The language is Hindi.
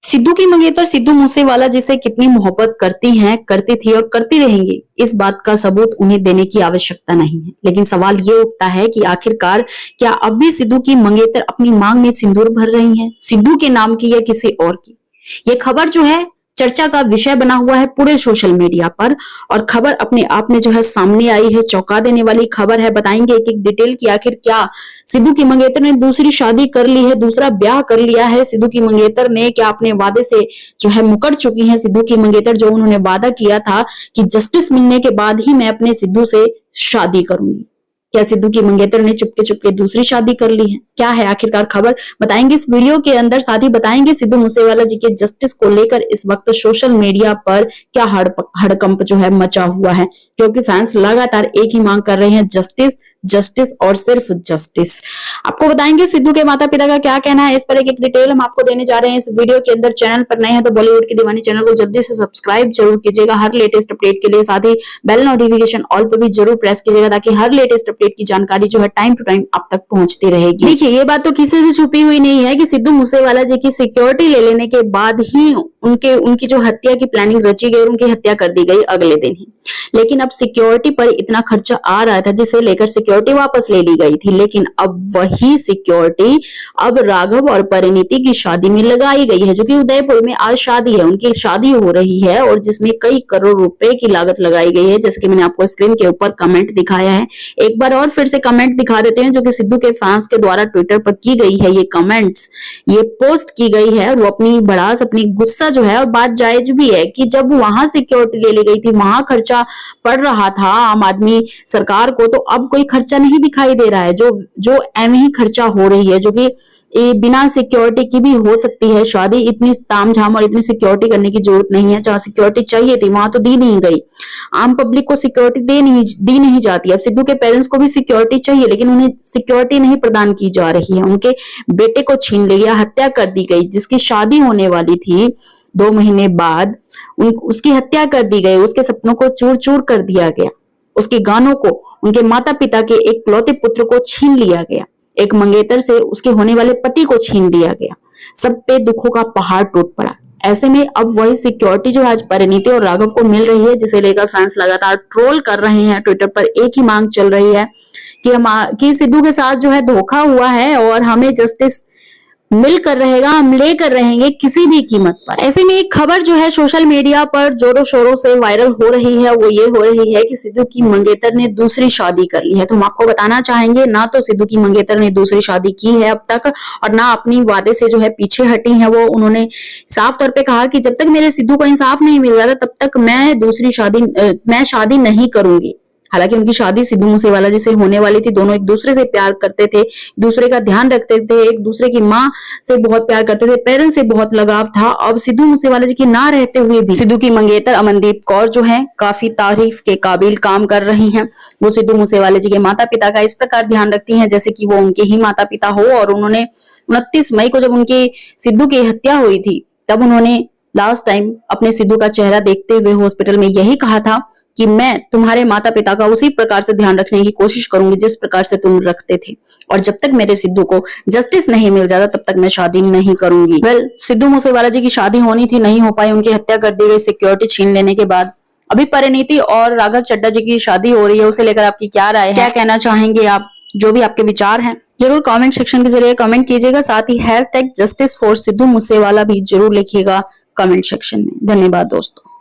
सिद्धू की मंगेतर सिद्धू मूसेवाला जिसे कितनी मोहब्बत करती हैं, करती थी और करती रहेंगी, इस बात का सबूत उन्हें देने की आवश्यकता नहीं है। लेकिन सवाल ये उठता है कि आखिरकार क्या अब भी सिद्धू की मंगेतर अपनी मांग में सिंदूर भर रही हैं, सिद्धू के नाम की या किसी और की? ये खबर जो है चर्चा का विषय बना हुआ है पूरे सोशल मीडिया पर, और खबर अपने आप में जो है सामने आई है, चौंका देने वाली खबर है। बताएंगे एक एक डिटेल की आखिर क्या सिद्धू की मंगेतर ने दूसरी शादी कर ली है, दूसरा ब्याह कर लिया है सिद्धू की मंगेतर ने, क्या अपने वादे से जो है मुकर चुकी है सिद्धू की मंगेतर? जो उन्होंने वादा किया था कि जस्टिस मिलने के बाद ही मैं अपने सिद्धू से शादी करूंगी, क्या सिद्धू की मंगेतर ने चुपके चुपके दूसरी शादी कर ली है? क्या है आखिरकार खबर, बताएंगे इस वीडियो के अंदर। साथ ही बताएंगे सिद्धू मूसेवाला जी के जस्टिस को लेकर इस वक्त सोशल मीडिया पर क्या हड़कंप जो है मचा हुआ है, क्योंकि फैंस लगातार एक ही मांग कर रहे हैं, जस्टिस जस्टिस और सिर्फ जस्टिस। आपको बताएंगे सिद्धू के माता पिता का क्या कहना है, इस पर एक एक डिटेल हम आपको देने जा रहे हैं इस वीडियो के अंदर। चैनल पर नए हैं तो बॉलीवुड की दीवानी चैनल को जल्दी से सब्सक्राइब जरूर कीजिएगा हर लेटेस्ट अपडेट के लिए। साथ ही बेल नोटिफिकेशन ऑल पर भी जरूर प्रेस कीजिएगा ताकि हर लेटेस्ट अपडेट की जानकारी जो है टाइम टू टाइम आप तक पहुंचती रहेगी। देखिए, ये बात तो किसी से छुपी हुई नहीं है कि सिद्धू मूसेवाला जी की सिक्योरिटी ले लेने के बाद ही उनकी जो हत्या की प्लानिंग रची गई और उनकी हत्या कर दी गई अगले दिन ही। लेकिन अब सिक्योरिटी पर इतना खर्चा आ रहा था जिसे लेकर सिक्योरिटी वापस ले ली गई थी, लेकिन अब वही सिक्योरिटी अब राघव और परिणीति की शादी में लगाई गई है, जो कि उदयपुर में आज शादी है, उनकी शादी हो रही है और जिसमें कई करोड़ रुपए की लागत लगाई गई है, जैसे कि मैंने आपको स्क्रीन के ऊपर कमेंट दिखाया है। एक बार और फिर से कमेंट दिखा देते हैं जो कि सिद्धू के फैंस के द्वारा ट्विटर पर की गई है। ये कमेंट्स, ये पोस्ट की गई है और वो अपनी भड़ास, अपनी गुस्सा जो है, और बात जायज भी है कि जब वहां सिक्योरिटी ले ली गई थी, वहां खर्चा पड़ रहा था आम आदमी सरकार को, तो अब कोई खर्चा नहीं दिखाई दे रहा है। जो एम ही खर्चा हो रही है, जो कि बिना सिक्योरिटी की भी हो सकती है शादी, इतनी तामझाम और इतनी सिक्योरिटी करने की जरूरत नहीं है। जहां सिक्योरिटी चाहिए थी वहां तो दी नहीं गई, आम पब्लिक को सिक्योरिटी दी नहीं जाती। अब सिद्धू के पेरेंट्स को भी सिक्योरिटी चाहिए, लेकिन उन्हें सिक्योरिटी नहीं प्रदान की जा रही है। उनके बेटे को छीन लिया, हत्या कर दी गई, जिसकी शादी होने वाली थी 2 महीने बाद उसकी हत्या कर दी गई, उसके सपनों को चूर चूर कर दिया गया, उसके गानों को, उनके माता पिता के एक लौते पुत्र को छीन लिया गया, एक मंगेतर से उसके होने वाले पति को छीन लिया गया, सब पे दुखों का पहाड़ टूट पड़ा। ऐसे में अब वही सिक्योरिटी जो आज परिणीति और राघव को मिल रही है, जिसे लेकर फैंस लगातार ट्रोल कर रहे हैं। ट्विटर पर एक ही मांग चल रही है कि सिद्धू के साथ जो है धोखा हुआ है और हमें जस्टिस मिलकर रहेगा, हम लेकर रहेंगे किसी भी कीमत पर। ऐसे में एक खबर जो है सोशल मीडिया पर जोरों शोरों से वायरल हो रही है, वो ये हो रही है कि सिद्धू की मंगेतर ने दूसरी शादी कर ली है। तो हम आपको बताना चाहेंगे, ना तो सिद्धू की मंगेतर ने दूसरी शादी की है अब तक, और ना अपनी वादे से जो है पीछे हटी है। वो उन्होंने साफ तौर पे कहा कि जब तक मेरे सिद्धू को इंसाफ नहीं मिल रहा था तब तक मैं शादी नहीं करूंगी। हालांकि उनकी शादी सिद्धू मूसेवाला जी से होने वाली थी, दोनों एक दूसरे से प्यार करते थे, एक दूसरे का ध्यान रखते थे, एक दूसरे की माँ से बहुत प्यार करते थे, पेरेंट्स से बहुत लगाव था। अब सिद्धू मूसेवाला जी की ना रहते हुए भी सिद्धू की मंगेतर अमनदीप कौर जो है काफी तारीफ के काबिल काम कर रही हैं। वो सिद्धू मूसेवाला जी के माता पिता का इस प्रकार ध्यान रखती हैं जैसे कि वो उनके ही माता पिता हो। और उन्होंने 29 मई को जब उनकी सिद्धू की हत्या हुई थी, तब उन्होंने लास्ट टाइम अपने सिद्धू का चेहरा देखते हुए हॉस्पिटल में यही कहा था कि मैं तुम्हारे माता पिता का उसी प्रकार से ध्यान रखने की कोशिश करूंगी जिस प्रकार से तुम रखते थे, और जब तक मेरे सिद्धू को जस्टिस नहीं मिल जाता तब तक मैं शादी नहीं करूंगी। सिद्धू मूसेवाला जी की शादी होनी थी, नहीं हो पाई, उनकी हत्या कर दी गई सिक्योरिटी छीन लेने के बाद। अभी परिणीति और राघव चड्ढा जी की शादी हो रही है, उसे लेकर आपकी क्या राय है, क्या कहना चाहेंगे आप? जो भी आपके विचार हैं जरूर कमेंट सेक्शन के जरिए कमेंट कीजिएगा। साथ ही #जस्टिस फॉर सिद्धू मूसेवाला भी जरूर लिखिएगा कमेंट सेक्शन में। धन्यवाद दोस्तों।